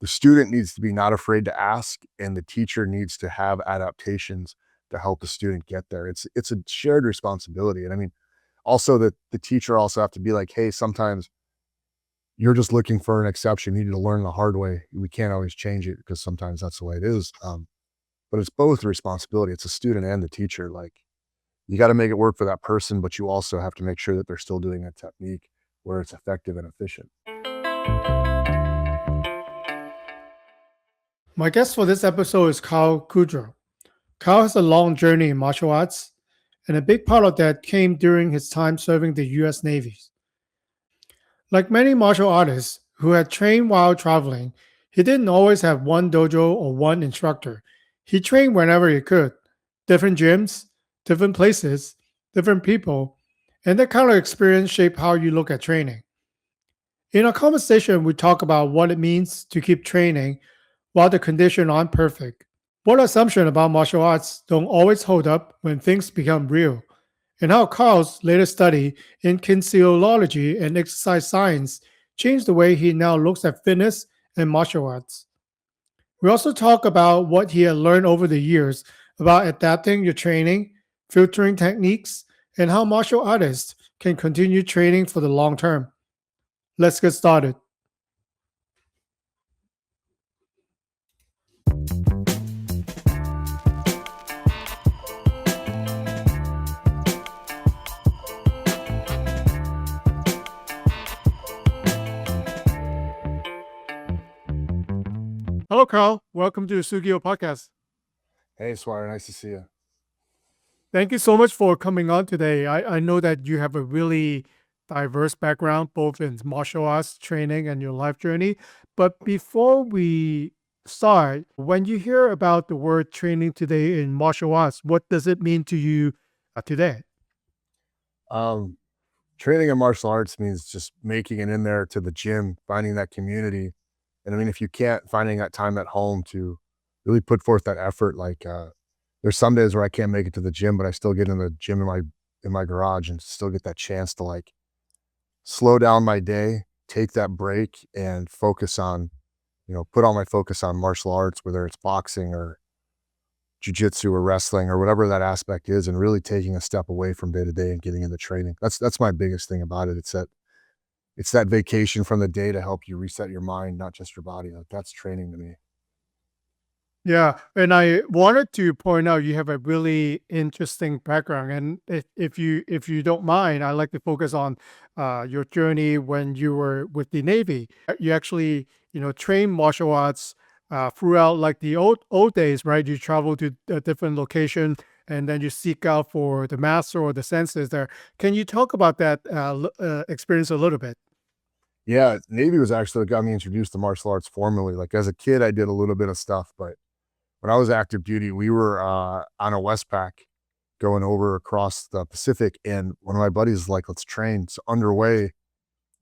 the student needs to be not afraid to ask, and the teacher needs to have adaptations to help the student get there. It's a shared responsibility. And I mean, also the teacher also have to be like, hey, sometimes you're just looking for an exception. You need to learn the hard way. We can't always change it because sometimes that's the way it is. But it's both a responsibility. It's a student and the teacher. Like you got to make it work for that person, but you also have to make sure that they're still doing a technique where it's effective and efficient. My guest for this episode is Carl Boudro. Carl has a long journey in martial arts, and a big part of that came during his time serving the US Navy. Like many martial artists who had trained while traveling, he didn't always have one dojo or one instructor. He trained whenever he could, different gyms, different places, different people, and that kind of experience shaped how you look at training. In our conversation, we talk about what it means to keep training while the conditions aren't perfect. What assumptions about martial arts don't always hold up when things become real, and how Carl's latest study in kinesiology and exercise science changed the way he now looks at fitness and martial arts. We also talk about what he had learned over the years about adapting your training, filtering techniques, and how martial artists can continue training for the long term. Let's get started. Hello, Carl. Welcome to the Shugyō Podcast. Hey, Swire, nice to see you. Thank you so much for coming on today. I know that you have a really diverse background, both in martial arts training and your life journey. But before we start, when you hear about the word training today in martial arts, what does it mean to you today? Training in martial arts means just making it in there to the gym, finding that community. And I mean, if you can't, finding that time at home to really put forth that effort. Like there's some days where I can't make it to the gym, but I still get in the gym in my garage and still get that chance to like slow down my day, take that break and focus on, put all my focus on martial arts, whether it's boxing or jujitsu or wrestling or whatever that aspect is, and really taking a step away from day to day and getting into training. That's my biggest thing about it. It's that vacation from the day to help you reset your mind, not just your body. Like that's training to me. Yeah, and I wanted to point out you have a really interesting background, and if you don't mind, I'd like to focus on your journey when you were with the Navy. You actually trained martial arts throughout like the old days, right? You travel to a different location, and then you seek out for the master or the senses there. Can you talk about that experience a little bit? Yeah, Navy was actually what got me introduced to martial arts formally. Like as a kid, I did a little bit of stuff, but when I was active duty, we were on a Westpac going over across the Pacific, and one of my buddies was like, "Let's train." So underway,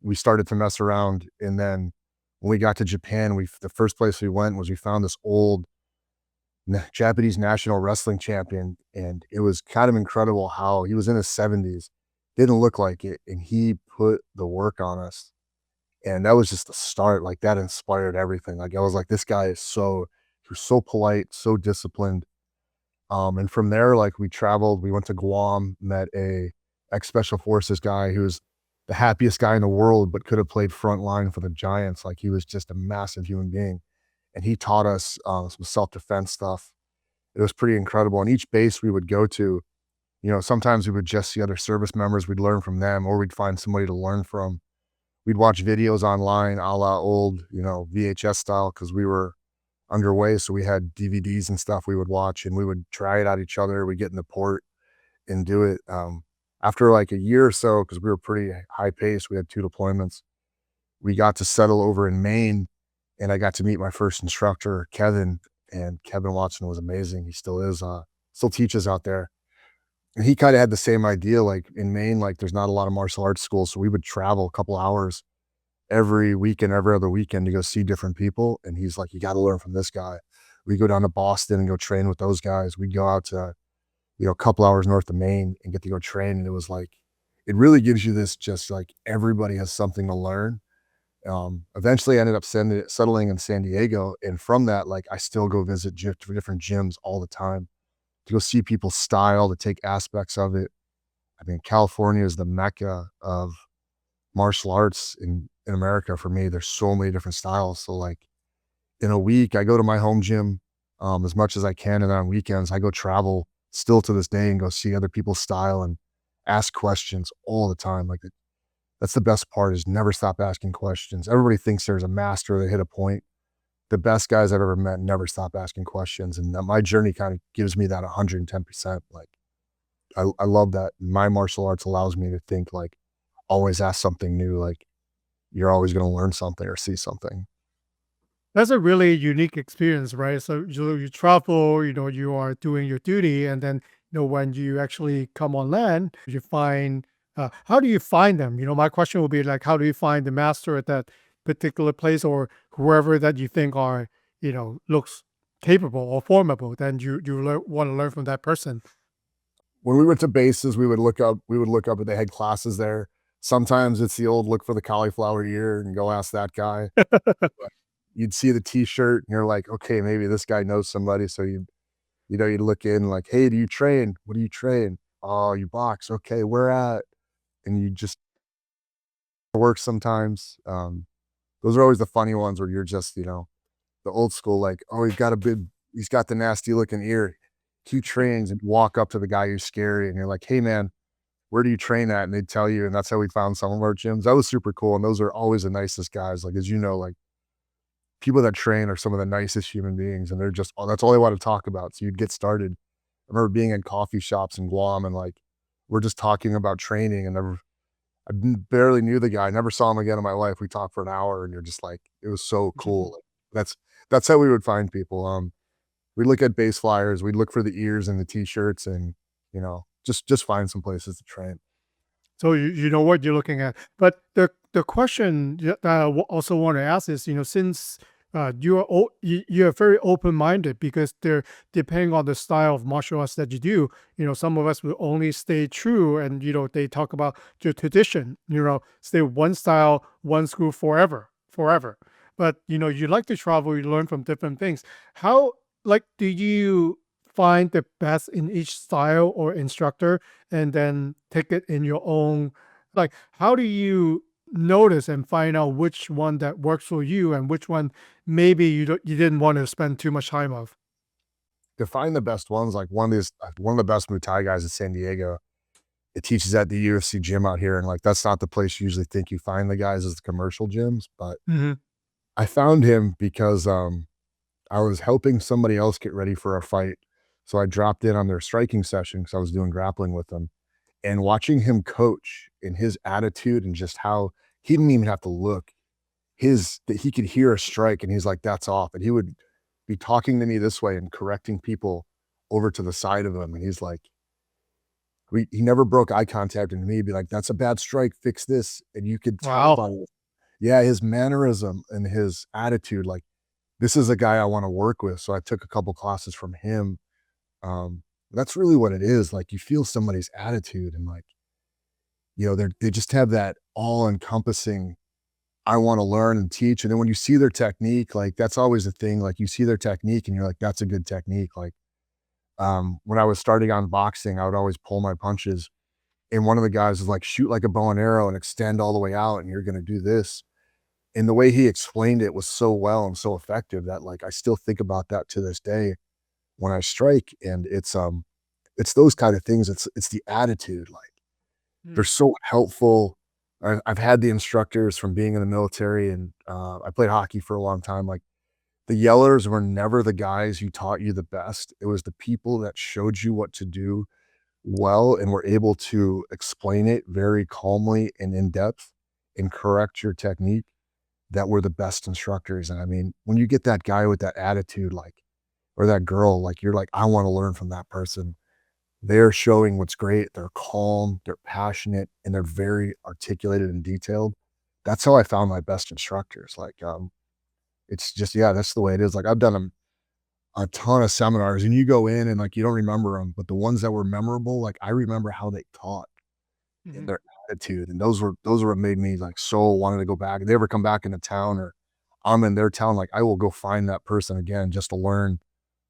we started to mess around, and then when we got to Japan, the first place we went was we found this old Japanese national wrestling champion, and it was kind of incredible how he was in his 70s, didn't look like it, and he put the work on us. And that was just the start. Like that inspired everything. Like I was like, this guy he was so polite, so disciplined. And from there, like we traveled, we went to Guam, met a ex-special forces guy who was the happiest guy in the world, but could have played front line for the Giants. Like he was just a massive human being. And he taught us some self-defense stuff. It was pretty incredible. And each base we would go to, sometimes we would just see other service members. We'd learn from them, or we'd find somebody to learn from. We'd watch videos online, a la old, VHS style, because we were underway. So we had DVDs and stuff we would watch, and we would try it out each other. We'd get in the port and do it. After like a year or so, because we were pretty high paced, we had 2 deployments. We got to settle over in Maine, and I got to meet my first instructor, Kevin. And Kevin Watson was amazing. He still is, still teaches out there. And he kind of had the same idea. Like in Maine, like there's not a lot of martial arts schools, so we would travel a couple hours every weekend, every other weekend to go see different people. And he's like, you got to learn from this guy. We go down to Boston and go train with those guys. We'd go out to, a couple hours north of Maine and get to go train. And it was like, it really gives you this, just like everybody has something to learn. Eventually I ended up settling in San Diego. And from that, like I still go visit different gyms all the time to go see people's style, to take aspects of it. I mean, California is the mecca of martial arts in America for me. There's so many different styles. So like in a week, I go to my home gym as much as I can, and then on weekends, I go travel still to this day and go see other people's style and ask questions all the time. Like that's the best part is never stop asking questions. Everybody thinks there's a master that hit a point. The best guys I've ever met never stop asking questions, and that my journey kind of gives me that 110%. Like I love that my martial arts allows me to think like always ask something new. Like you're always going to learn something or see something. That's a really unique experience, right? So you travel, you are doing your duty, and then when you actually come on land, you find how do you find them? My question would be like, how do you find the master at that particular place, or whoever that you think are looks capable or formable? Then you want to learn from that person. When we went to bases, we would look up if they had classes there. Sometimes it's the old look for the cauliflower ear and go ask that guy. You'd see the t-shirt and you're like, okay, maybe this guy knows somebody. So you'd look in like, hey, do you train? What do you train? Oh, you box. Okay, where at? And you just work sometimes. Those are always the funny ones where you're just, the old school, like, oh, he's got the nasty looking ear. He trains and walk up to the guy who's scary and you're like, hey man, where do you train at? And they'd tell you. And that's how we found some of our gyms. That was super cool. And those are always the nicest guys. Like, as you know, like people that train are some of the nicest human beings and they're just, oh, that's all they want to talk about. So you'd get started. I remember being in coffee shops in Guam and like, we're just talking about training and barely knew the guy. Never saw him again in my life. We talked for an hour and you're just like, it was so cool. Like, that's how we would find people. We'd look at base flyers, we'd look for the ears and the t-shirts and, just find some places to train. So you know what you're looking at. But the question that I also want to ask is, since you're very open minded, because they're depending on the style of martial arts that you do. Some of us will only stay true, and they talk about the tradition. Stay one style, one school forever, forever. But you like to travel, you learn from different things. How like do you find the best in each style or instructor, and then take it in your own, like how do you notice and find out which one that works for you and which one maybe you didn't want to spend too much time of? To find the best ones, like one of the best Muay Thai guys in San Diego, it teaches at the UFC gym out here. And like, that's not the place you usually think you find the guys is the commercial gyms. But Hmm. I found him because, I was helping somebody else get ready for a fight. So I dropped in on their striking session because I was doing grappling with them and watching him coach and his attitude and just how he didn't even have to look. That he could hear a strike and he's like, that's off. And he would be talking to me this way and correcting people over to the side of him. And he's like, he never broke eye contact with me. He'd be like, that's a bad strike. Fix this. And you could tell Wow. by yeah, his mannerism and his attitude, like, this is a guy I want to work with. So I took a couple classes from him. That's really what it is. Like you feel somebody's attitude and like, they just have that all encompassing, I want to learn and teach. And then when you see their technique, like that's always the thing. Like you see their technique and you're like, that's a good technique. Like, when I was starting on boxing, I would always pull my punches. And one of the guys was like, shoot like a bow and arrow and extend all the way out. And you're going to do this. And the way he explained it was so well and so effective that like, I still think about that to this day when I strike. And it's those kind of things. It's the attitude. Like they're Mm. so helpful. I've had the instructors from being in the military and, I played hockey for a long time. Like the yellers were never the guys who taught you the best. It was the people that showed you what to do well and were able to explain it very calmly and in depth and correct your technique that were the best instructors. And I mean, when you get that guy with that attitude, like, or that girl, like, you're like, I want to learn from that person. They're showing what's great. They're calm, they're passionate, and they're very articulated and detailed. That's how I found my best instructors. Like, it's just, yeah, that's the way it is. Like, I've done a ton of seminars and you go in and like, you don't remember them, but the ones that were memorable, like I remember how they taught and Mhm. their attitude. And those were what made me like so wanted to go back. If they ever come back into town or I'm in their town, like I will go find that person again just to learn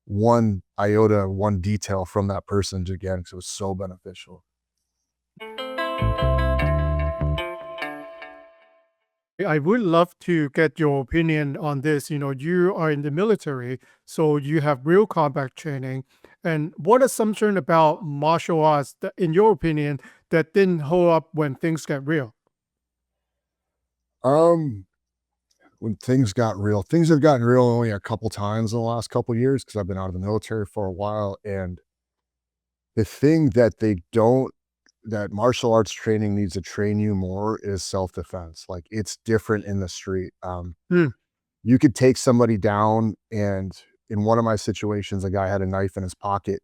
one iota, one detail from that person again because it was so beneficial. I would love to get your opinion on this. You are in the military, so you have real combat training. And what is something about martial arts that, in your opinion, that didn't hold up when things get real? Um, when things have gotten real only a couple times in the last couple years because I've been out of the military for a while. And the thing that they don't that martial arts training needs to train you more is self-defense. Like it's different in the street. Hmm. You could take somebody down and in one of my situations, a guy had a knife in his pocket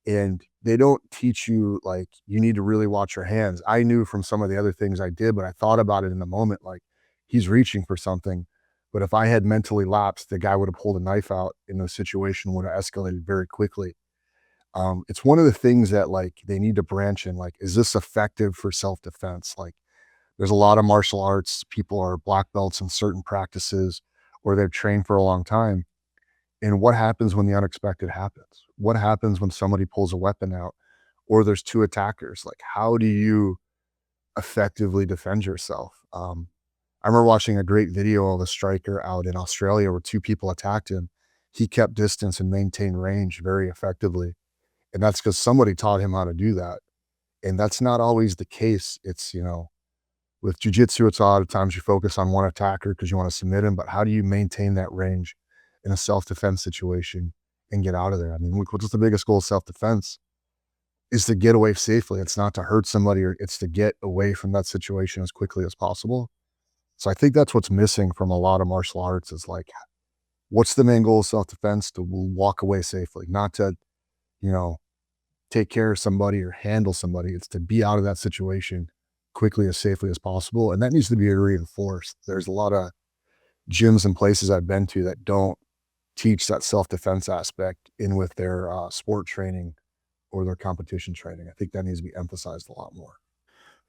and they don't teach you like you need to really watch your hands. I knew from some of the other things I did, but I thought about it in the moment, like he's reaching for something. But if I had mentally lapsed, the guy would have pulled a knife out and the situation would have escalated very quickly. It's one of the things that like they need to branch in. Like, is this effective for self-defense? Like, there's a lot of martial arts. People are black belts in certain practices, or they've trained for a long time. And what happens when the unexpected happens? What happens when somebody pulls a weapon out, or there's two attackers? Like, how do you effectively defend yourself? I remember watching a great video of a striker out in Australia where two people attacked him. He kept distance and maintained range very effectively and that's because somebody taught him how to do that. And that's not always the case. With jujitsu, it's a lot of times you focus on one attacker because you want to submit him, but how do you maintain that range in a self-defense situation and get out of there? I mean, what's the biggest goal of self-defense is to get away safely. It's not to hurt somebody or it's to get away from that situation as quickly as possible. So I think that's what's missing from a lot of martial arts is like, what's the main goal of self-defense? To walk away safely, not to, you know, take care of somebody or handle somebody. It's to be out of that situation quickly as safely as possible. And that needs to be reinforced. There's a lot of gyms and places I've been to that don't teach that self-defense aspect in with their sport training or their competition training. I think that needs to be emphasized a lot more.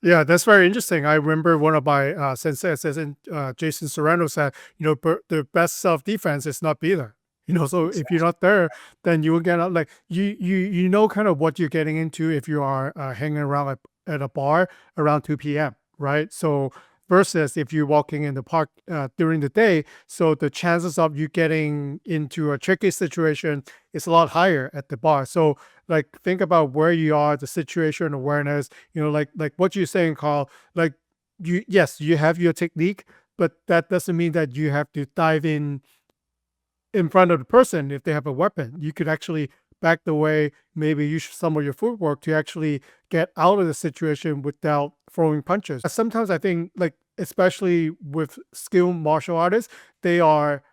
Yeah, that's very interesting. I remember one of my senseis, Jason Serrano, said, the best self defense is not be there. So if you're Exactly. not there, then you will get out. Like you know kind of what you're getting into if you are hanging around at a bar around 2 p.m. Right? So versus if you're walking in the park during the day, so the chances of you getting into a tricky situation is a lot higher at the bar. So like think about where you are, the situation awareness, like what you're saying, Carl, like yes, you have your technique, but that doesn't mean that you have to dive in front of the person if they have a weapon. You could actually back the way, maybe use some of your footwork to actually get out of the situation without throwing punches. Sometimes I think, like, especially with skilled martial artists, they are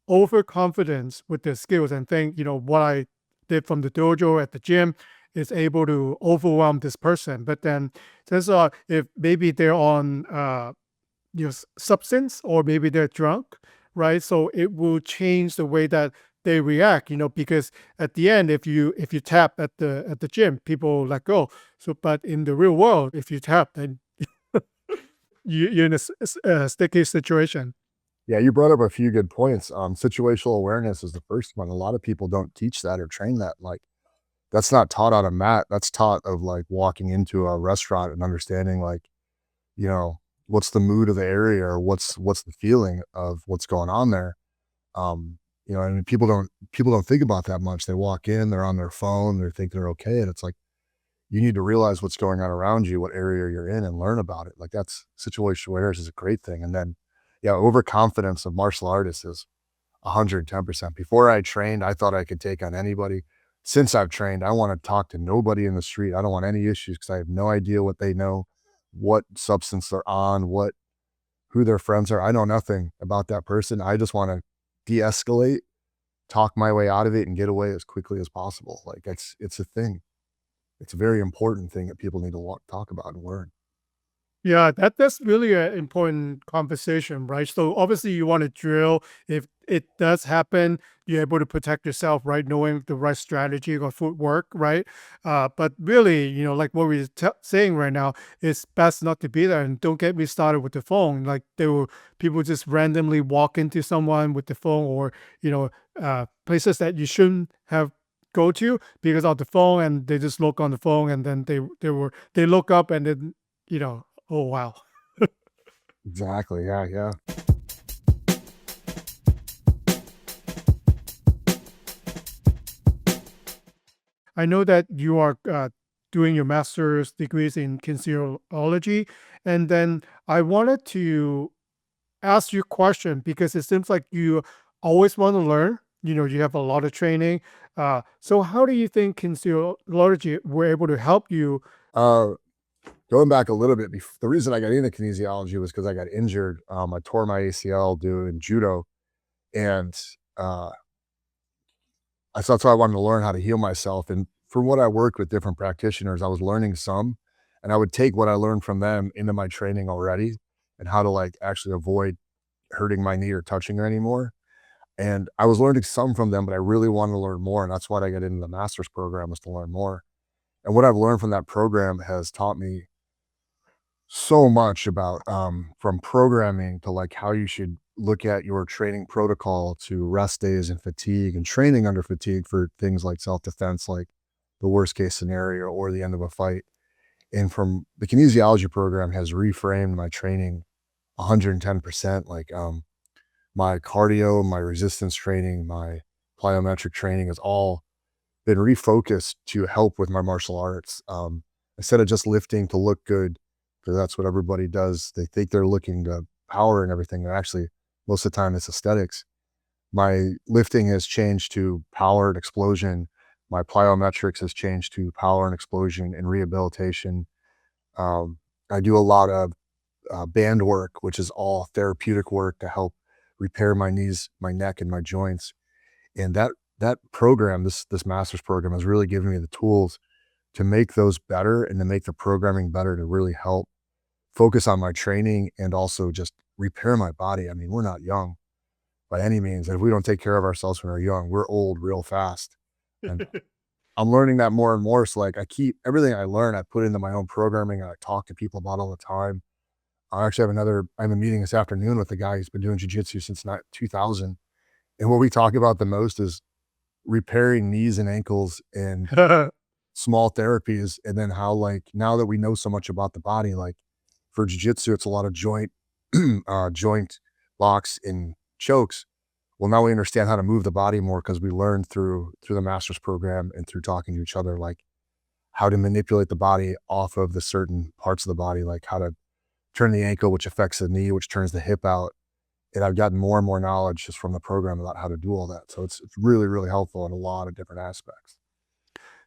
overconfidence with their skills and think, what I did from the dojo at the gym is able to overwhelm this person. But then there's if maybe they're on substance or maybe they're drunk, right? So it will change the way that they react, because at the end, if you tap at the gym, people let go. So, but in the real world, if you tap, then you're in a sticky situation. Yeah, you brought up a few good points. Situational awareness is the first one. A lot of people don't teach that or train that. Like that's not taught on a mat. That's taught of like walking into a restaurant and understanding like, you know, what's the mood of the area or what's the feeling of what's going on there. I mean, people don't think about that much. They walk in, they're on their phone, they think they're okay, and it's like you need to realize what's going on around you, what area you're in, and learn about it. Like that's situational awareness is a great thing. And then, yeah, overconfidence of martial artists is 110%. Before I trained, I thought I could take on anybody. Since I've trained, I want to talk to nobody in the street. I don't want any issues because I have no idea what they know, what substance they're on, who their friends are. I know nothing about that person. I just want to de-escalate, talk my way out of it, and get away as quickly as possible. Like it's a thing. It's a very important thing that people need to talk about and learn. Yeah, that's really an important conversation, right? So obviously you want to drill. If it does happen, you're able to protect yourself, right? Knowing the right strategy or footwork, right? But really, like what we're saying right now, it's best not to be there. And don't get me started with the phone. Like there were people just randomly walk into someone with the phone, or places that you shouldn't have go to because of the phone, and they just look on the phone, and then they look up, and then you know oh, wow. Exactly. Yeah. Yeah. I know that you are doing your master's degrees in kinesiology, and then I wanted to ask you a question because it seems like you always want to learn. You have a lot of training. So how do you think kinesiology were able to help you? Uh, Going back a little bit, the reason I got into kinesiology was because I got injured. I tore my ACL doing judo, and uh, that's why I wanted to learn how to heal myself. And from what I worked with different practitioners, I was learning some, and I would take what I learned from them into my training already, and how to like actually avoid hurting my knee or touching it anymore. And I was learning some from them, but I really wanted to learn more, and that's why I got into the master's program, was to learn more. And what I've learned from that program has taught me so much about from programming to like how you should look at your training protocol, to rest days and fatigue and training under fatigue for things like self-defense, like the worst case scenario or the end of a fight. And from the kinesiology program has reframed my training 110%. Like my cardio, my resistance training, my plyometric training has all been refocused to help with my martial arts. Instead of just lifting to look good, because that's what everybody does. They think they're looking to power and everything. And actually, most of the time, it's aesthetics. My lifting has changed to power and explosion. My plyometrics has changed to power and explosion and rehabilitation. Um, I do a lot of band work, which is all therapeutic work to help repair my knees, my neck, and my joints. And that program, this master's program, has really given me the tools to make those better and to make the programming better, to really help focus on my training and also just repair my body. I mean, we're not young by any means. And if we don't take care of ourselves when we're young, we're old real fast. And I'm learning that more and more. So like I keep everything I learn, I put into my own programming, and I talk to people about all the time. I have a meeting this afternoon with a guy who's been doing jujitsu since 2000. And what we talk about the most is repairing knees and ankles and small therapies. And then how, like, now that we know so much about the body, like for jujitsu, it's a lot of joint locks and chokes. Well, now we understand how to move the body more because we learned through the master's program and through talking to each other, like how to manipulate the body off of the certain parts of the body, like how to turn the ankle, which affects the knee, which turns the hip out. And I've gotten more and more knowledge just from the program about how to do all that. So it's really, really helpful in a lot of different aspects.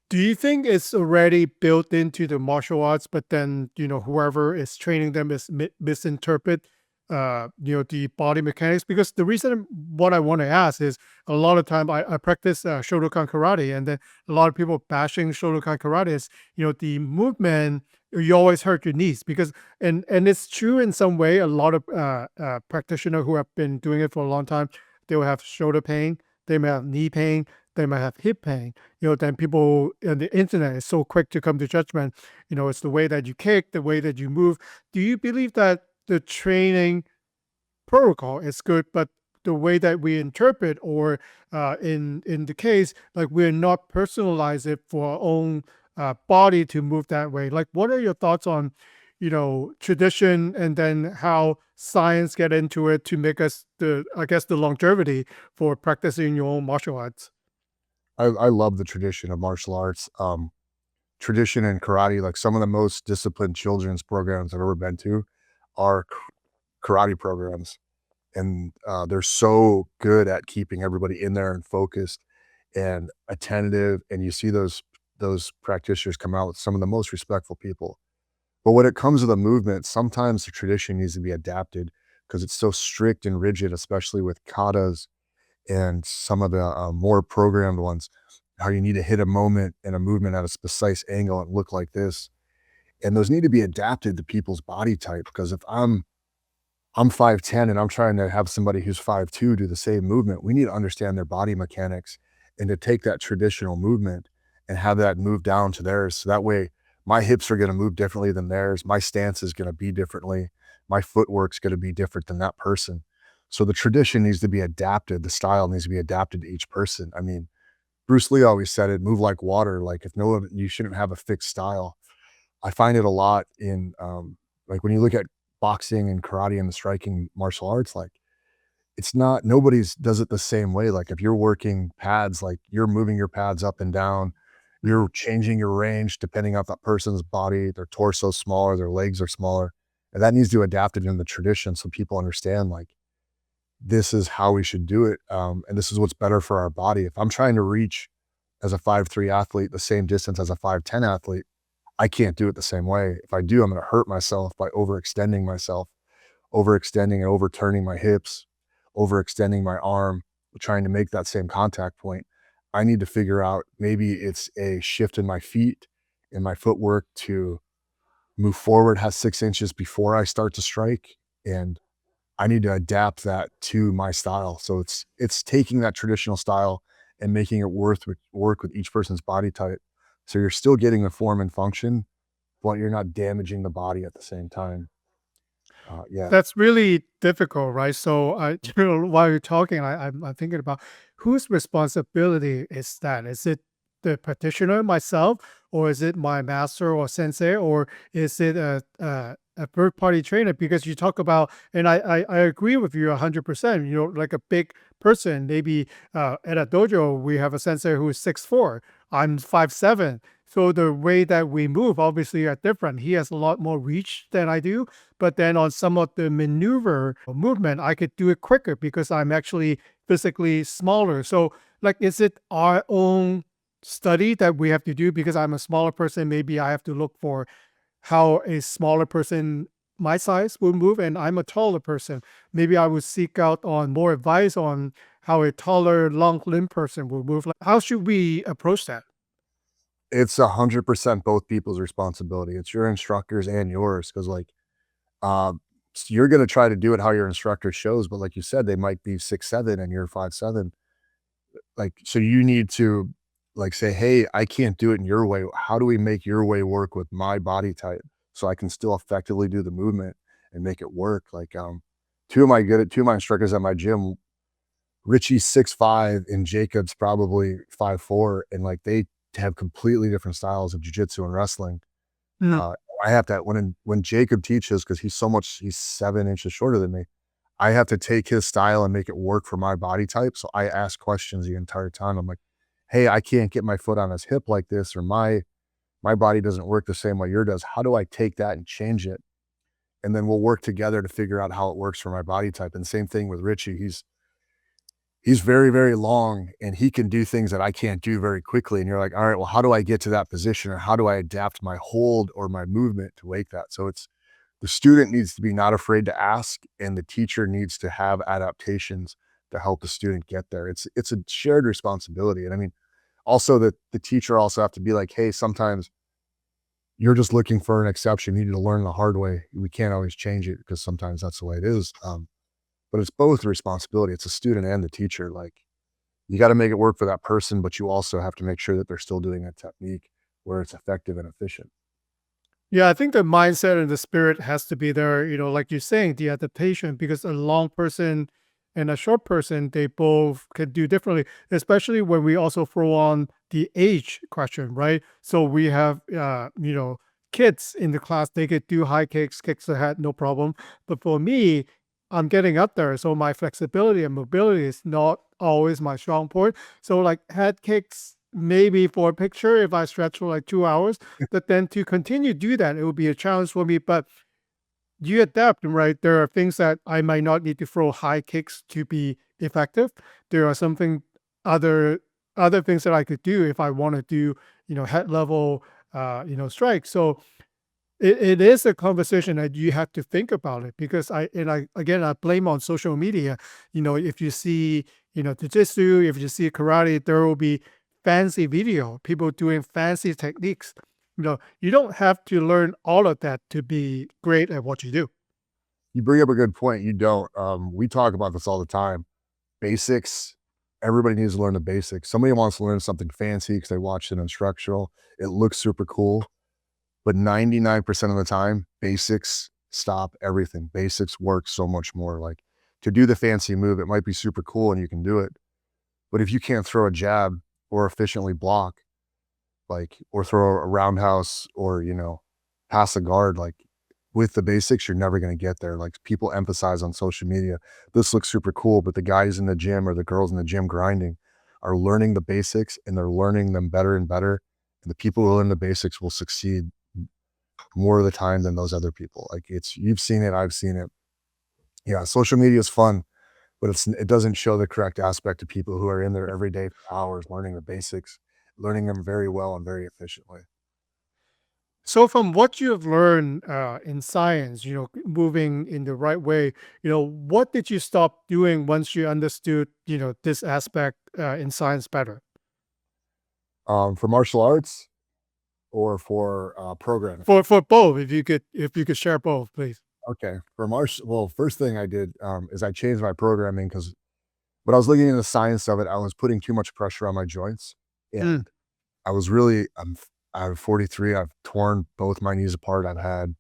Do you think it's already built into the martial arts, but then, whoever is training them is misinterpret, the body mechanics? Because the reason what I want to ask is a lot of time I practice Shotokan karate, and then a lot of people bashing Shotokan karate is, the movement, you always hurt your knees because, and it's true in some way. A lot of practitioners who have been doing it for a long time, they will have shoulder pain, they may have knee pain, they might have hip pain. Then people on the internet is so quick to come to judgment. It's the way that you kick, the way that you move. Do you believe that the training protocol is good, but the way that we interpret, or in the case, like we're not personalize it for our own body to move that way? Like, what are your thoughts on, tradition, and then how science get into it to make us I guess, the longevity for practicing your own martial arts? I love the tradition of martial arts. Tradition in karate, like some of the most disciplined children's programs I've ever been to are karate programs. And they're so good at keeping everybody in there and focused and attentive. And you see those practitioners come out with some of the most respectful people. But when it comes to the movement, sometimes the tradition needs to be adapted because it's so strict and rigid, especially with katas and some of the more programmed ones, how you need to hit a moment and a movement at a precise angle and look like this. And those need to be adapted to people's body type, because if I'm 5'10" and I'm trying to have somebody who's 5'2" do the same movement, we need to understand their body mechanics and to take that traditional movement and have that move down to theirs. So that way my hips are going to move differently than theirs. My stance is going to be differently. My footwork's going to be different than that person. So the tradition needs to be adapted. The style needs to be adapted to each person. I mean, Bruce Lee always said it, move like water. Like if no one, you shouldn't have a fixed style. I find it a lot in, like when you look at boxing and karate and the striking martial arts, like it's not, nobody's does it the same way. Like if you're working pads, like you're moving your pads up and down, you're changing your range depending on that person's body, their torso smaller, their legs are smaller. And that needs to adapt it in the tradition so people understand like this is how we should do it. And this is what's better for our body. If I'm trying to reach as a 5'3" athlete the same distance as a 5'10" athlete, I can't do it the same way. If I do, I'm going to hurt myself by overextending myself, overextending and overturning my hips, overextending my arm, trying to make that same contact point. I need to figure out, maybe it's a shift in my feet, in my footwork, to move forward has 6 inches before I start to strike. And I need to adapt that to my style. So it's taking that traditional style and making it work with each person's body type. So you're still getting the form and function, but you're not damaging the body at the same time. Yeah. That's really difficult, right? So, while you're talking, I'm thinking about whose responsibility is that? Is it the practitioner myself, or is it my master or sensei, or is it a third party trainer? Because you talk about, and I agree with you 100%. You know, like a big person, maybe at a dojo, we have a sensei who is 6'4". I'm 5'7". So the way that we move obviously are different. He has a lot more reach than I do. But then on some of the maneuver movement, I could do it quicker because I'm actually physically smaller. So, like, is it our own study that we have to do because I'm a smaller person? Maybe I have to look for how a smaller person my size will move, and I'm a taller person. Maybe I would seek out on more advice on how a taller, long limb person will move. Like, how should we approach that? It's 100% both people's responsibility. It's your instructors and yours. Cause like, you're going to try to do it how your instructor shows, but like you said, they might be 6'7" and you're 5'7". Like, so you need to like say, hey, I can't do it in your way. How do we make your way work with my body type so I can still effectively do the movement and make it work? Like, two of my instructors at my gym, Richie's 6'5" and Jacob's probably 5'4", and like they have completely different styles of jujitsu and wrestling. Mm. Uh, I have to, when Jacob teaches, because he's 7 inches shorter than me, I have to take his style and make it work for my body type. So I ask questions the entire time. I'm like, hey, I can't get my foot on his hip like this, or my body doesn't work the same way yours does. How do I take that and change it? And then we'll work together to figure out how it works for my body type. And same thing with Richie. He's very, very long and he can do things that I can't do very quickly. And you're like, all right, well, how do I get to that position, or how do I adapt my hold or my movement to make that? So it's, the student needs to be not afraid to ask, and the teacher needs to have adaptations to help the student get there. It's a shared responsibility. And I mean, also the teacher also have to be like, hey, sometimes you're just looking for an exception. You need to learn the hard way. We can't always change it because sometimes that's the way it is. But it's both a responsibility. It's the student and the teacher. Like, you got to make it work for that person, but you also have to make sure that they're still doing a technique where it's effective and efficient. Yeah, I think the mindset and the spirit has to be there, you know, like you're saying, the adaptation, because a long person and a short person, they both can do differently, especially when we also throw on the age question, right? So we have, kids in the class, they could do high kicks, kicks ahead, no problem. But for me, I'm getting up there. So my flexibility and mobility is not always my strong point. So like head kicks, maybe for a picture, if I stretch for like 2 hours, but then to continue to do that, it will be a challenge for me. But you adapt, right? There are things that I might not need to throw high kicks to be effective. There are something other other things that I could do if I want to do, head level, strike. So it is a conversation that you have to think about it, because I blame on social media. If you see, jujitsu, if you see karate, there will be fancy video, people doing fancy techniques. You don't have to learn all of that to be great at what you do. You bring up a good point. You don't. We talk about this all the time. Basics. Everybody needs to learn the basics. Somebody wants to learn something fancy because they watched an instructional. It looks super cool, but 99% of the time, basics stop everything. Basics work so much more. Like to do the fancy move, it might be super cool and you can do it, but if you can't throw a jab or efficiently block, like, or throw a roundhouse or, pass a guard, like with the basics, you're never going to get there. Like people emphasize on social media, this looks super cool, but the guys in the gym or the girls in the gym grinding are learning the basics and they're learning them better and better. And the people who learn the basics will succeed more of the time than those other people. Like you've seen it, I've seen it. Yeah, social media is fun, but it doesn't show the correct aspect to people who are in there every day for hours learning the basics, learning them very well and very efficiently. So, from what you have learned in science, moving in the right way, what did you stop doing once you understood, this aspect in science better? For martial arts or for programming? For both, if you could share both, please. Okay, well, first thing I did is I changed my programming because when I was looking into the science of it, I was putting too much pressure on my joints, Mm. and I was really I'm 43. I've torn both my knees apart. I've had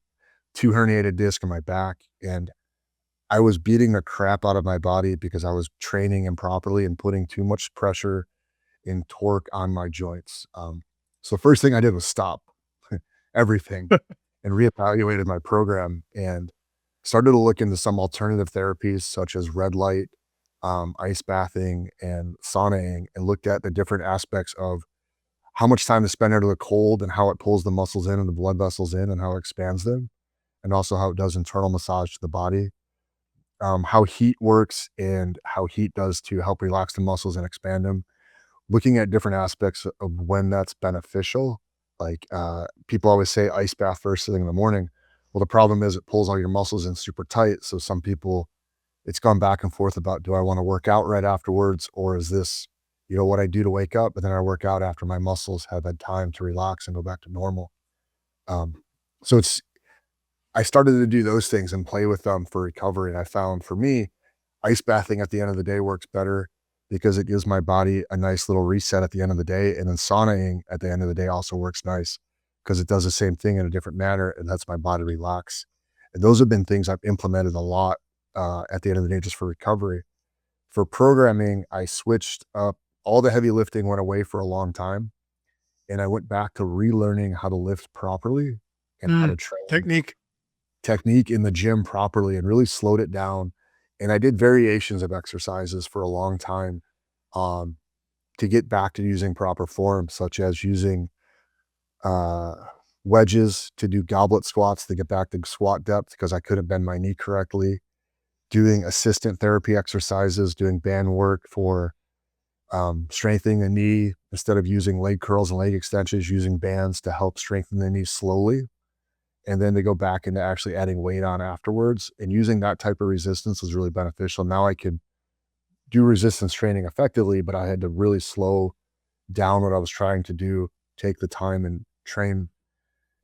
2 herniated discs in my back, and I was beating the crap out of my body because I was training improperly and putting too much pressure and torque on my joints. So first thing I did was stop everything and reevaluated my program and started to look into some alternative therapies such as red light, ice bathing, and saunaing, and looked at the different aspects of how much time to spend under the cold and how it pulls the muscles in and the blood vessels in and how it expands them, and also how it does internal massage to the body, how heat works and how heat does to help relax the muscles and expand them. Looking at different aspects of when that's beneficial. Like, people always say ice bath first thing in the morning. Well, the problem is it pulls all your muscles in super tight. So some people, it's gone back and forth about, do I want to work out right afterwards? Or is this, what I do to wake up, but then I work out after my muscles have had time to relax and go back to normal. Um, so I started to do those things and play with them for recovery. And I found for me, ice bathing at the end of the day works better because it gives my body a nice little reset at the end of the day. And then saunaing at the end of the day also works nice because it does the same thing in a different manner and lets my body relax. And those have been things I've implemented a lot at the end of the day just for recovery. For programming, I switched up. All the heavy lifting went away for a long time. And I went back to relearning how to lift properly and how to Mm. train Technique. technique in the gym properly and really slowed it down. And I did variations of exercises for a long time um, to get back to using proper form, such as using uh, wedges to do goblet squats to get back to squat depth because I couldn't bend my knee correctly, doing assistant therapy exercises, doing band work for strengthening the knee instead of using leg curls and leg extensions, using bands to help strengthen the knee slowly and then to go back into actually adding weight on afterwards. And using that type of resistance was really beneficial. Now I could do resistance training effectively, but I had to really slow down what I was trying to do, take the time and train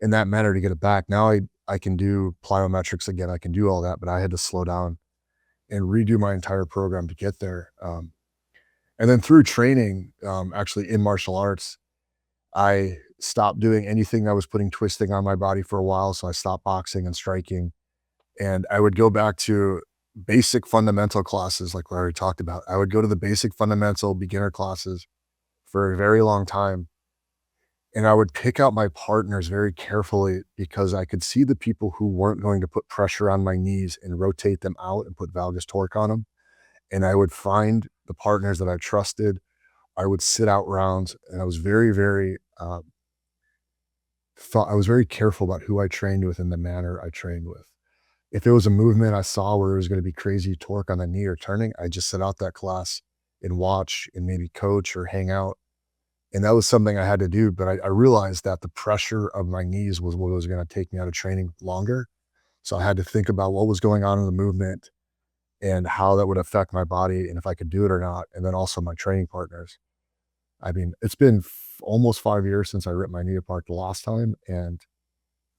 in that manner to get it back. Now I can do plyometrics again. I can do all that, but I had to slow down and redo my entire program to get there. And then through training, actually in martial arts, I stopped doing anything that was putting twisting on my body for a while. So I stopped boxing and striking. And I would go back to basic fundamental classes like we already talked about. I would go to the basic fundamental beginner classes for a very long time. And I would pick out my partners very carefully because I could see the people who weren't going to put pressure on my knees and rotate them out and put valgus torque on them. And I would find the partners that I trusted. I would sit out rounds and I was very, very I was very careful about who I trained with and the manner I trained with. If it was a movement I saw where it was going to be crazy torque on the knee or turning, I just sit out that class and watch and maybe coach or hang out. And that was something I had to do. But I realized that the pressure of my knees was what was going to take me out of training longer. So I had to think about what was going on in the movement and how that would affect my body and if I could do it or not. And then also my training partners. I mean, it's been almost 5 years since I ripped my knee apart the last time. And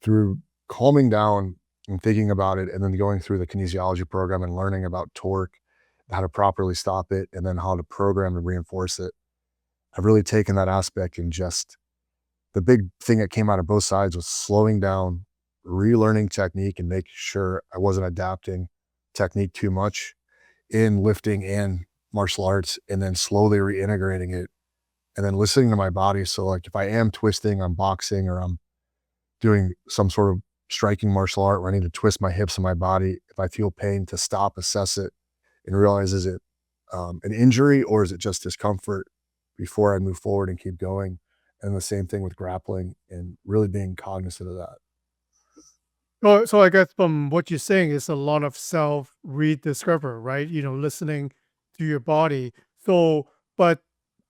through calming down and thinking about it, and then going through the kinesiology program and learning about torque, how to properly stop it, and then how to program and reinforce it, I've really taken that aspect, and just the big thing that came out of both sides was slowing down, relearning technique, and making sure I wasn't adapting technique too much in lifting and martial arts, and then slowly reintegrating it, and then listening to my body. So like if I am twisting, I'm boxing, or I'm doing some sort of striking martial art where I need to twist my hips and my body, if I feel pain, to stop, assess it, and realize, is it an injury or is it just discomfort, before I move forward and keep going. And the same thing with grappling, and really being cognizant of that. So I guess from what you're saying is a lot of self rediscover, right? Listening to your body. So, but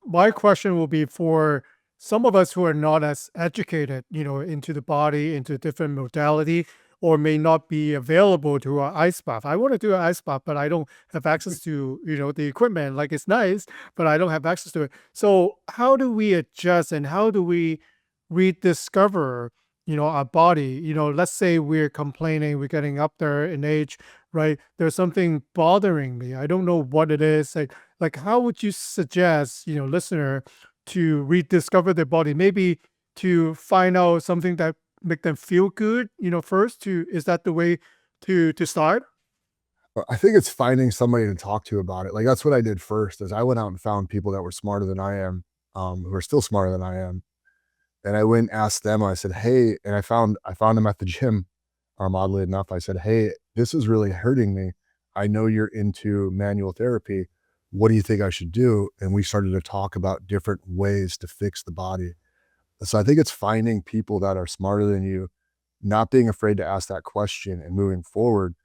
my question will be for some of us who are not as educated, into the body, into different modality, or may not be available to our ice bath. I want to do an ice bath, but I don't have access to, the equipment. Like it's nice, but I don't have access to it. So how do we adjust and how do we rediscover, our body? Let's say we're complaining, we're getting up there in age, right? There's something bothering me. I don't know what it is. Like how would you suggest, listener to rediscover their body? Maybe to find out something that make them feel good, first to is that the way to start? I think it's finding somebody to talk to about it. Like that's what I did first, is I went out and found people that were smarter than I am, who are still smarter than I am. And I went and asked them, I said, hey, and I found them at the gym. Oddly enough, I said, hey, this is really hurting me. I know you're into manual therapy. What do you think I should do? And we started to talk about different ways to fix the body. So I think it's finding people that are smarter than you, not being afraid to ask that question and moving forward.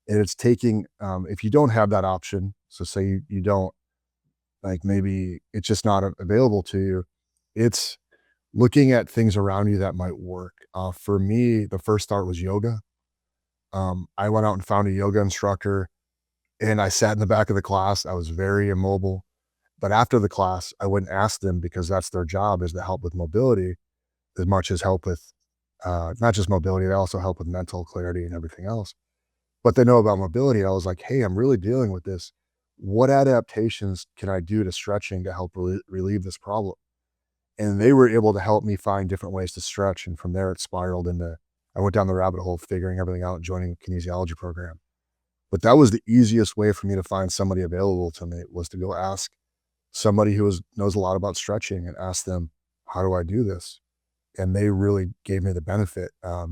And it's taking, if you don't have that option, so say you don't, like maybe it's just not available to you, it's looking at things around you that might work. For me, the first start was yoga. I went out and found a yoga instructor, and I sat in the back of the class. I was very immobile. But after the class, I went and asked them, because that's their job, is to help with mobility as much as help with, not just mobility, they also help with mental clarity and everything else. But they know about mobility. I was like, hey, I'm really dealing with this. What adaptations can I do to stretching to help relieve this problem? And they were able to help me find different ways to stretch. And from there, it spiraled into, I went down the rabbit hole of figuring everything out and joining a kinesiology program. But that was the easiest way for me to find somebody available to me, was to go ask somebody who knows a lot about stretching, and ask them, how do I do this? And they really gave me the benefit. I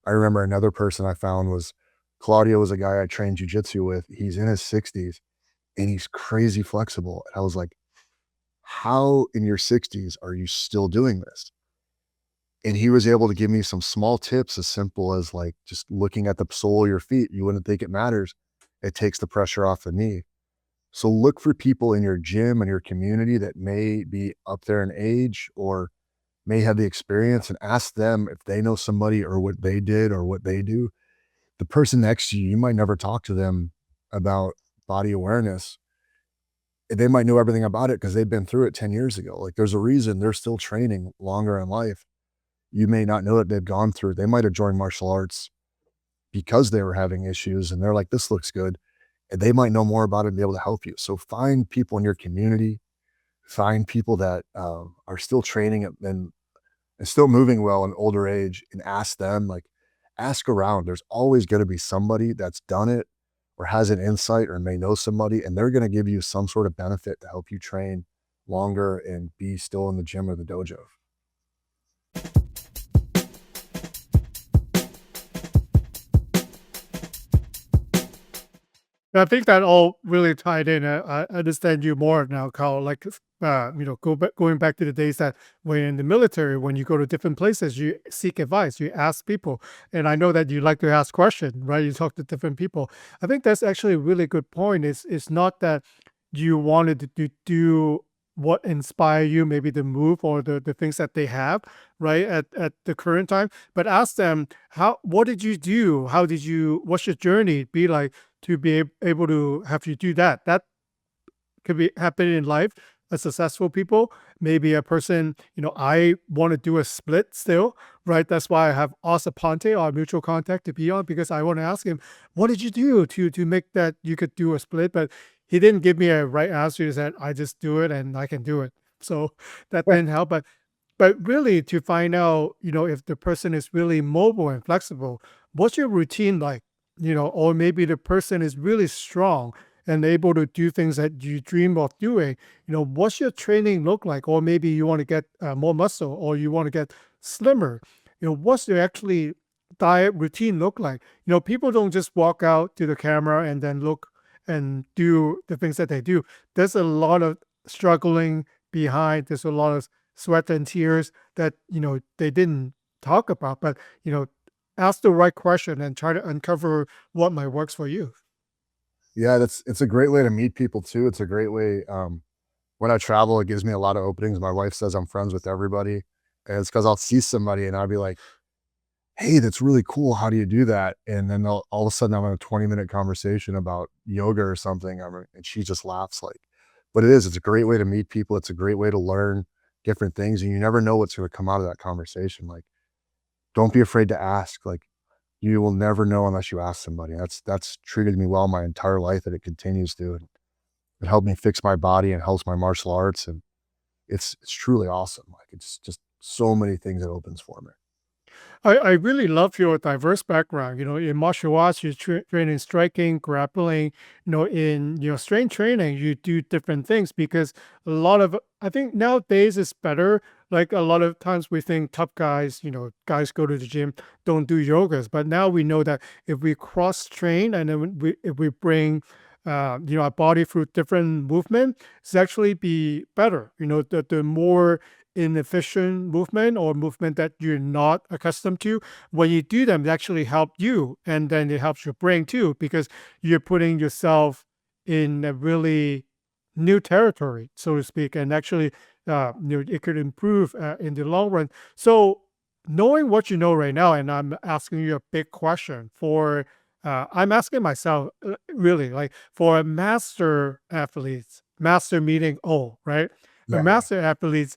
remember another person I found was Claudio, was a guy I trained jujitsu with. He's in his 60s and he's crazy flexible. And I was like, how in your 60s are you still doing this? And he was able to give me some small tips, as simple as like just looking at the sole of your feet. You wouldn't think it matters. It takes the pressure off the knee. So look for people in your gym and your community that may be up there in age or may have the experience, and ask them if they know somebody or what they did or what they do. The person next to you, you might never talk to them about body awareness. They might know everything about it because they've been through it 10 years ago. Like there's a reason they're still training longer in life. You may not know that they've gone through. They might have joined martial arts because they were having issues and they're like, this looks good. And they might know more about it and be able to help you. So find people in your community, find people that are still training and still moving well in older age, and ask them, like ask around. There's always going to be somebody that's done it or has an insight or may know somebody, and they're going to give you some sort of benefit to help you train longer and be still in the gym or the dojo. I think that all really tied in. I understand you more now, Carl. Like, going back to the days that when in the military, when you go to different places, you seek advice, you ask people. And I know that you like to ask questions, right? You talk to different people. I think that's actually a really good point. It's not that you wanted to do what inspire you, maybe the move or the things that they have, right, at the current time, but ask them, what did you do? What's your journey be like to be able to have you do that? That could be happening in life. a successful people, maybe a person, I want to do a split still, right? That's why I have Asa Ponte, our mutual contact, to be on, because I want to ask him, what did you do to make that you could do a split? But he didn't give me a right answer. He said, I just do it and I can do it. So that didn't help. But really to find out, if the person is really mobile and flexible, what's your routine like? Or maybe the person is really strong and able to do things that you dream of doing. What's your training look like? Or maybe you want to get more muscle, or you want to get slimmer. What's your actually diet routine look like? People don't just walk out to the camera and then look and do the things that they do. There's a lot of struggling behind. There's a lot of sweat and tears that they didn't talk about. But ask the right question and try to uncover what might works for you. Yeah, it's a great way to meet people too. It's a great way. When I travel, it gives me a lot of openings. My wife says I'm friends with everybody, and it's because I'll see somebody and I'll be like, "Hey, that's really cool. How do you do that?" And then all of a sudden, I'm in a 20-minute conversation about yoga or something, and she just laughs like. But it is. It's a great way to meet people. It's a great way to learn different things, and you never know what's going to come out of that conversation. Like, don't be afraid to ask. Like, you will never know unless you ask somebody. That's treated me well my entire life, and it continues to. And it helped me fix my body and helps my martial arts, and it's truly awesome. Like, it's just so many things it opens for me. I really love your diverse background. In martial arts, you train in striking, grappling. In strength training, you do different things because I think nowadays it's better. Like a lot of times we think tough guys, guys go to the gym, don't do yogas. But now we know that if we cross train and then if we bring, our body through different movement, it's actually be better. The more inefficient movement or movement that you're not accustomed to, when you do them, it actually help you, and then it helps your brain too, because you're putting yourself in a really new territory, so to speak, and actually it could improve in the long run. So knowing what you know right now, and I'm asking you a big question for I'm asking myself, really, like, for a master athletes, master meaning right, a Yeah, yeah. master athletes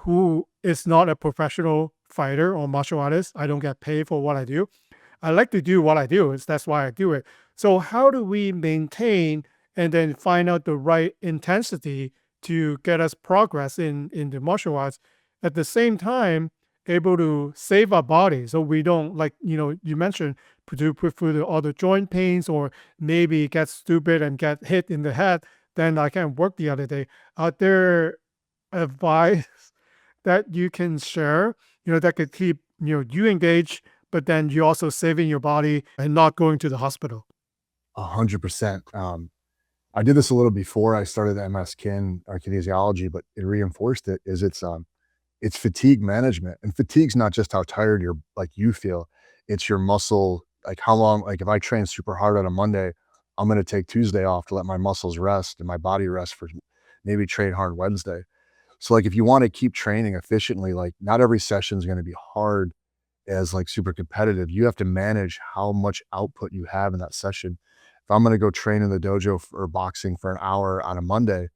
who is not a professional fighter or martial artist. I don't get paid for what I do. I like to do what I do. That's why I do it. So how do we maintain and then find out the right intensity to get us progress in the martial arts, at the same time able to save our body so we don't, like, you mentioned, to put through all the joint pains, or maybe get stupid and get hit in the head, then I can't work the other day. Are there advice that you can share, that could keep, you engaged, but then you also saving your body and not going to the hospital? 100%. I did this a little before I started MS Kin or kinesiology, but it reinforced it. It's fatigue management, and fatigue's not just how tired you feel. It's your muscle, like how long. Like if I train super hard on a Monday, I'm going to take Tuesday off to let my muscles rest and my body rest for maybe train hard Wednesday. So like if you want to keep training efficiently, like not every session is going to be hard as like super competitive. You have to manage how much output you have in that session. If I'm going to go train in the dojo or boxing for an hour on a Monday,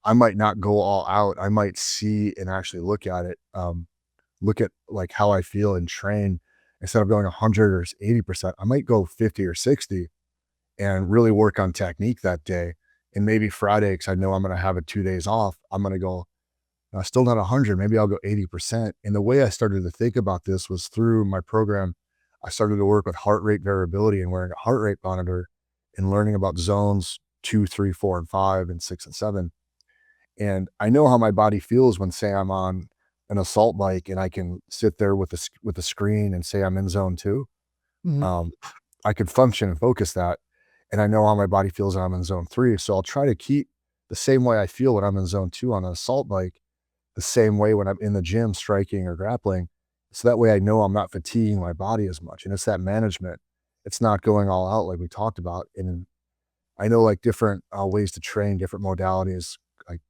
I might not go all out. I might see and actually look at it, look at like how I feel and train. Instead of going 100 or 80%, I might go 50 or 60 and really work on technique that day. And maybe Friday, because I know I'm going to have 2 days off, I'm going to go still not 100, maybe I'll go 80%. And the way I started to think about this was through my program. I started to work with heart rate variability and wearing a heart rate monitor and learning about zones 2, 3, 4, and 5, and 6 and 7. And I know how my body feels when, say, I'm on an assault bike and I can sit there with with the screen and say I'm in zone 2. Mhm. Um, I could function and focus that, and I know how my body feels when I'm in zone 3. So I'll try to keep the same way I feel when I'm in zone 2 on an assault bike, the same way when I'm in the gym striking or grappling. So that way I know I'm not fatiguing my body as much. And it's that management. It's not going all out like we talked about. And I know like different ways to train, different modalities. Like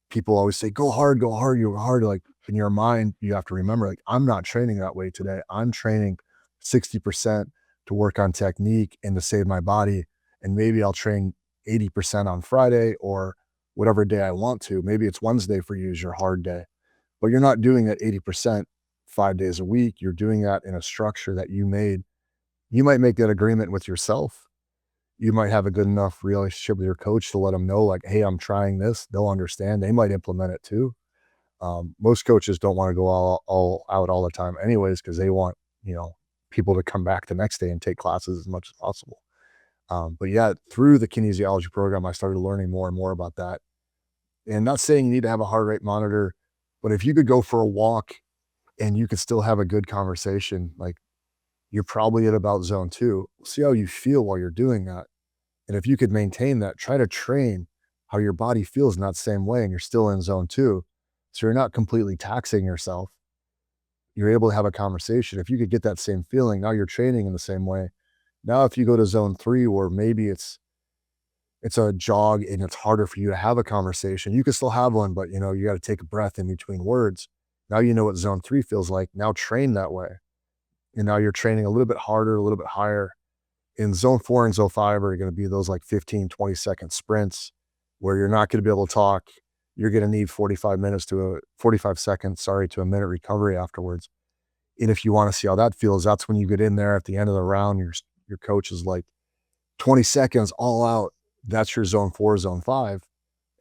people always say, go hard, go hard, you go hard. Like in your mind, you have to remember, like, I'm not training that way today. I'm training 60% to work on technique and to save my body. And maybe I'll train 80% on Friday, or whatever day I want to. Maybe it's Wednesday for you is your hard day, but you're not doing that 80% 5 days a week. You're doing that in a structure that you made. You might make that agreement with yourself. You might have a good enough relationship with your coach to let them know, like, hey, I'm trying this. They'll understand. They might implement it too. Most coaches don't want to go all out all the time anyways, because they want, people to come back the next day and take classes as much as possible. But yeah, through the kinesiology program, I started learning more and more about that. And not saying you need to have a heart rate monitor, but if you could go for a walk and you could still have a good conversation, like you're probably at about zone 2. See how you feel while you're doing that. And if you could maintain that, try to train how your body feels in that same way and you're still in zone 2. So you're not completely taxing yourself. You're able to have a conversation. If you could get that same feeling, now you're training in the same way. Now, if you go to zone 3, where maybe it's a jog and it's harder for you to have a conversation, you can still have one, but you got to take a breath in between words. Now you know what zone 3 feels like. Now train that way. And now you're training a little bit harder, a little bit higher. In zone 4 and zone 5 are going to be those like 15, 20-second sprints where you're not going to be able to talk. You're going to need 45 seconds, to a minute recovery afterwards. And if you want to see how that feels, that's when you get in there at the end of the round. Your coach is like 20 seconds all out. That's your zone 4, zone 5,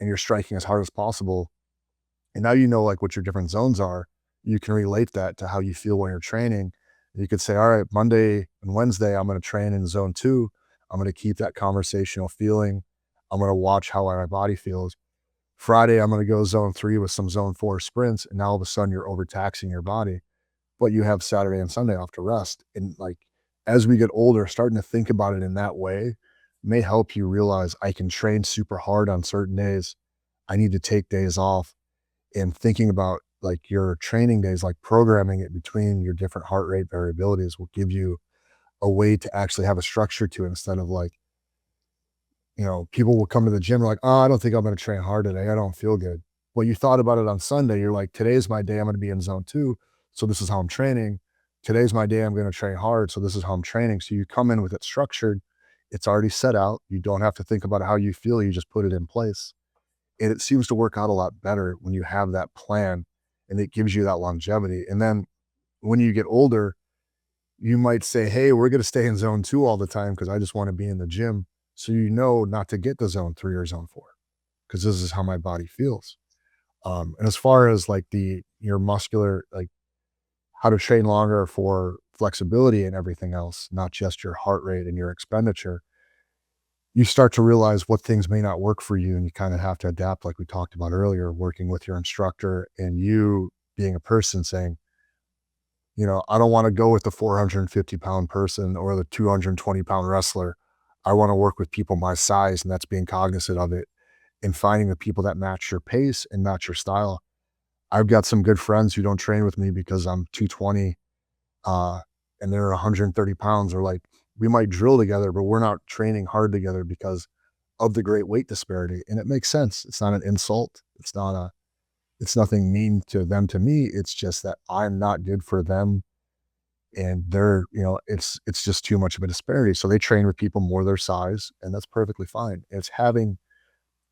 and you're striking as hard as possible. And now you know like what your different zones are. You can relate that to how you feel when you're training. You could say, all right, Monday and Wednesday, I'm going to train in zone 2. I'm going to keep that conversational feeling. I'm going to watch how my body feels. Friday, I'm going to go zone 3 with some zone 4 sprints. And now all of a sudden you're overtaxing your body, but you have Saturday and Sunday off to rest. And like, as we get older, starting to think about it in that way may help you realize I can train super hard on certain days. I need to take days off. And thinking about like your training days, like programming it between your different heart rate variabilities will give you a way to actually have a structure to it, instead of like, people will come to the gym like, oh, I don't think I'm going to train hard today. I don't feel good. Well, you thought about it on Sunday. You're like, today's my day. I'm going to be in zone 2. So this is how I'm training. Today's my day. I'm going to train hard. So this is how I'm training. So you come in with it structured. It's already set out. You don't have to think about how you feel. You just put it in place. And it seems to work out a lot better when you have that plan, and it gives you that longevity. And then when you get older, you might say, hey, we're going to stay in zone 2 all the time because I just want to be in the gym. So you know not to get to zone 3 or zone 4 because this is how my body feels. And as far as like your muscular, like how to train longer for flexibility and everything else, not just your heart rate and your expenditure, you start to realize what things may not work for you, and you kind of have to adapt, like we talked about earlier, working with your instructor and you being a person saying, I don't want to go with the 450-pound person or the 220-pound wrestler. I want to work with people my size, and that's being cognizant of it and finding the people that match your pace and match your style. I've got some good friends who don't train with me because I'm 220 and they're 130 pounds, or like we might drill together, but we're not training hard together because of the great weight disparity. And it makes sense. It's not an insult. It's nothing mean to them, to me. It's just that I'm not good for them. And they're, it's just too much of a disparity. So they train with people more their size, and that's perfectly fine. It's having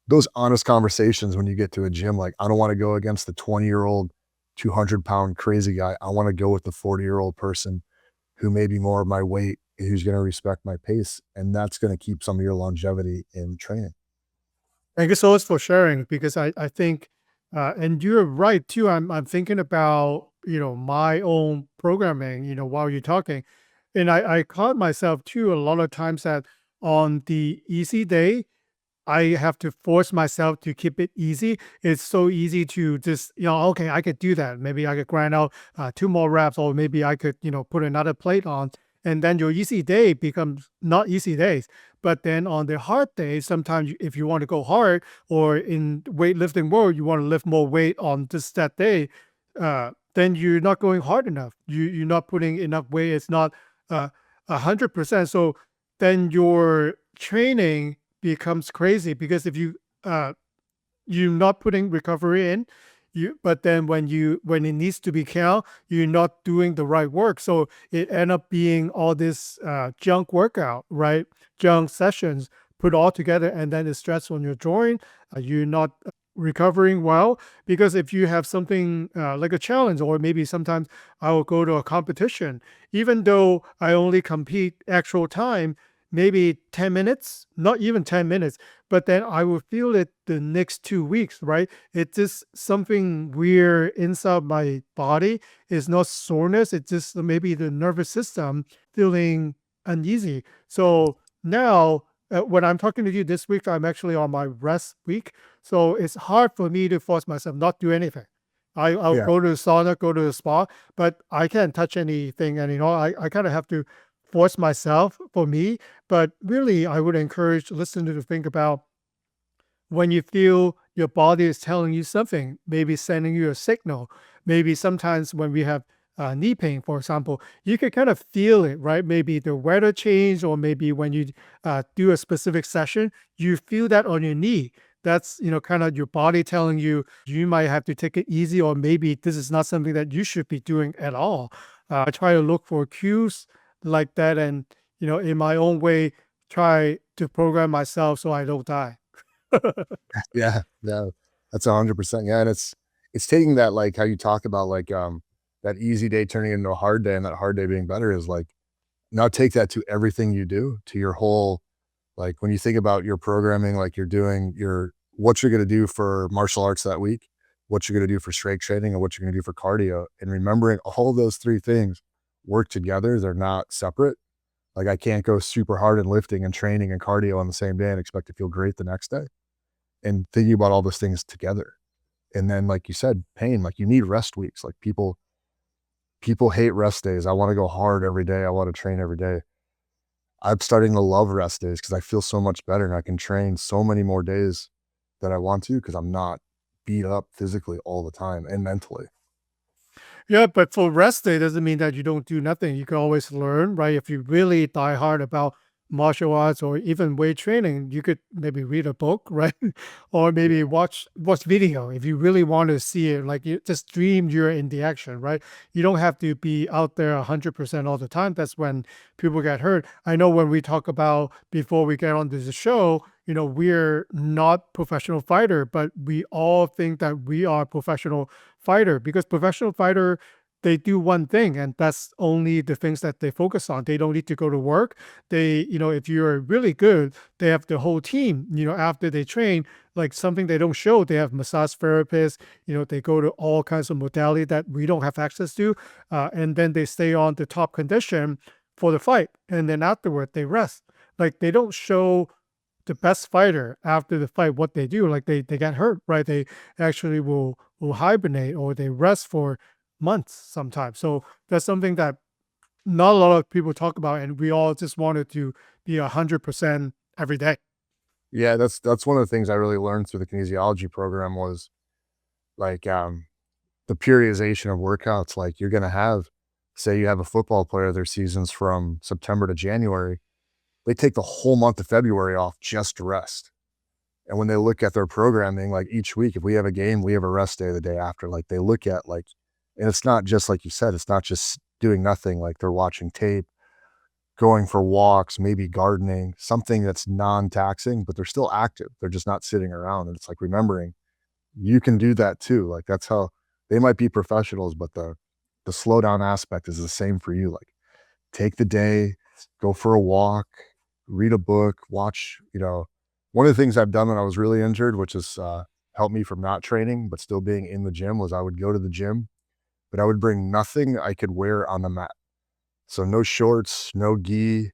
those honest conversations when you get to a gym. Like, I don't want to go against the 20-year-old, 200-pound crazy guy. I want to go with the 40-year-old person who may be more of my weight, who's going to respect my pace. And that's going to keep some of your longevity in training. Thank you so much for sharing, because I think, and you're right too. I'm thinking about, my own programming, while you're talking. And I caught myself too a lot of times that on the easy day, I have to force myself to keep it easy. It's so easy to just, okay, I could do that. Maybe I could grind out 2 more reps, or maybe I could, put another plate on. And then your easy day becomes not easy days. But then on the hard days, sometimes if you want to go hard, or in weightlifting world, you want to lift more weight on just that day, then you're not going hard enough. You're not putting enough weight. It's not 100%. So then your training becomes crazy, because if you're not putting recovery in, but then when it needs to be count, you're not doing the right work. So it end up being all this junk workout, right? Junk sessions. put all together, and then it's stress on your joint. You're not recovering well, because if you have something like a challenge, or maybe sometimes I will go to a competition, even though I only compete actual time, maybe 10 minutes, not even 10 minutes, but then I will feel it the next 2 weeks, right? It's just something weird inside my body. It's not soreness, it's just maybe the nervous system feeling uneasy. So now, when I'm talking to you this week, I'm actually on my rest week. So it's hard for me to force myself not do anything. I'll Yeah. go to the sauna, go to the spa, but I can't touch anything. And, I kind of have to force myself for me. But really, I would encourage listeners to think about when you feel your body is telling you something, maybe sending you a signal. Maybe sometimes when we have knee pain, for example, you can kind of feel it, right? Maybe the weather change, or maybe when you do a specific session, you feel that on your knee. That's, kind of your body telling you you might have to take it easy, or maybe this is not something that you should be doing at all. I try to look for cues like that, and, in my own way, try to program myself so I don't die. Yeah. No, that's 100%. Yeah. And it's taking that, like how you talk about like, that easy day turning into a hard day and that hard day being better is like, now take that to everything you do, to your whole, like when you think about your programming, like you're doing what you're going to do for martial arts that week, what you're going to do for strength training, and what you're going to do for cardio, and remembering all those three things work together. They're not separate. Like I can't go super hard in lifting and training and cardio on the same day and expect to feel great the next day. And thinking about all those things together. And then, like you said, pain, like you need rest weeks. Like people hate rest days. I want to go hard every day. I want to train every day. I'm starting to love rest days because I feel so much better and I can train so many more days that I want to because I'm not beat up physically all the time and mentally. Yeah, but for rest day doesn't mean that you don't do nothing. You can always learn, right? If you really die hard about martial arts or even weight training, you could maybe read a book, right? Or maybe watch video if you really want to see it. Like, you just dream you're in the action, right? You don't have to be out there 100% all the time. That's when people get hurt. I know when we talk about before we get onto the show, we're not professional fighter, but we all think that we are professional fighter, because professional fighter, they do one thing, and that's only the things that they focus on. They don't need to go to work. They, if you're really good, they have the whole team, after they train, like something they don't show. They have massage therapists, they go to all kinds of modality that we don't have access to. And then they stay on the top condition for the fight. And then afterward, they rest. Like, they don't show the best fighter after the fight what they do. Like, they get hurt, right? They actually will hibernate, or they rest for months sometimes. So that's something that not a lot of people talk about, and we all just wanted to be 100% every day. Yeah, that's one of the things I really learned through the kinesiology program was like the periodization of workouts. Like you're gonna have, say you have a football player, their seasons from September to January, they take the whole month of February off just to rest. And when they look at their programming, like each week, if we have a game, we have a rest day the day after. Like they look at like, and it's not just like you said, it's not just doing nothing. Like they're watching tape, going for walks, maybe gardening, something that's non-taxing, but they're still active. They're just not sitting around. And it's like remembering you can do that too. Like that's how they might be professionals, but the slow down aspect is the same for you. Like take the day, go for a walk, read a book, watch, one of the things I've done when I was really injured, which has helped me from not training, but still being in the gym, was I would go to the gym, but I would bring nothing I could wear on the mat. So no shorts, no gi,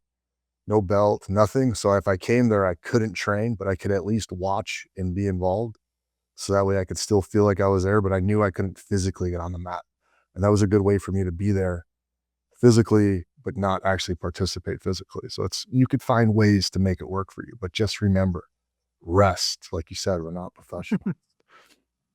no belt, nothing. So if I came there, I couldn't train, but I could at least watch and be involved. So that way I could still feel like I was there, but I knew I couldn't physically get on the mat. And that was a good way for me to be there physically, but not actually participate physically. So you could find ways to make it work for you, but just remember, rest. Like you said, we're not professional.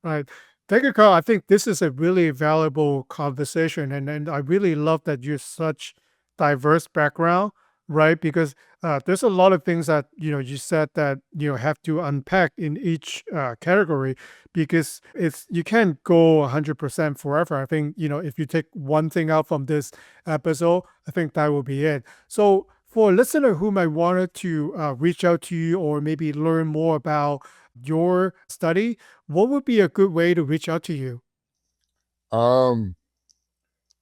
Right. Thank you, Carl. I think this is a really valuable conversation, and I really love that you're such diverse background, right? Because there's a lot of things that you said that have to unpack in each category, because you can't go 100% forever. I think if you take one thing out from this episode, I think that will be it. So For a listener who might wanted to reach out to you or maybe learn more about your study, what would be a good way to reach out to you? Um,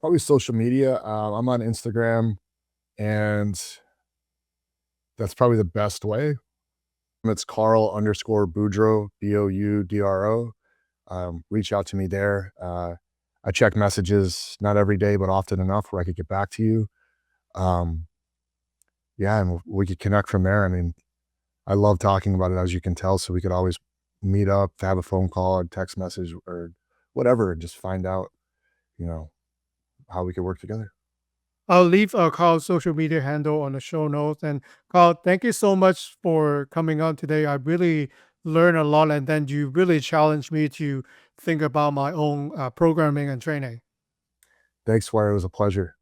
Probably social media. I'm on Instagram, and that's probably the best way. It's Carl_Boudro, Boudro. Reach out to me there. I check messages not every day, but often enough where I could get back to you. Um, yeah, and we could connect from there. I mean, I love talking about it, as you can tell. So we could always meet up, have a phone call, a text message, or whatever, and just find out, you know, how we could work together. I'll leave Carl's social media handle on the show notes. And Carl, thank you so much for coming on today. I really learned a lot, and then you really challenged me to think about my own programming and training. Thanks, Swire. It was a pleasure.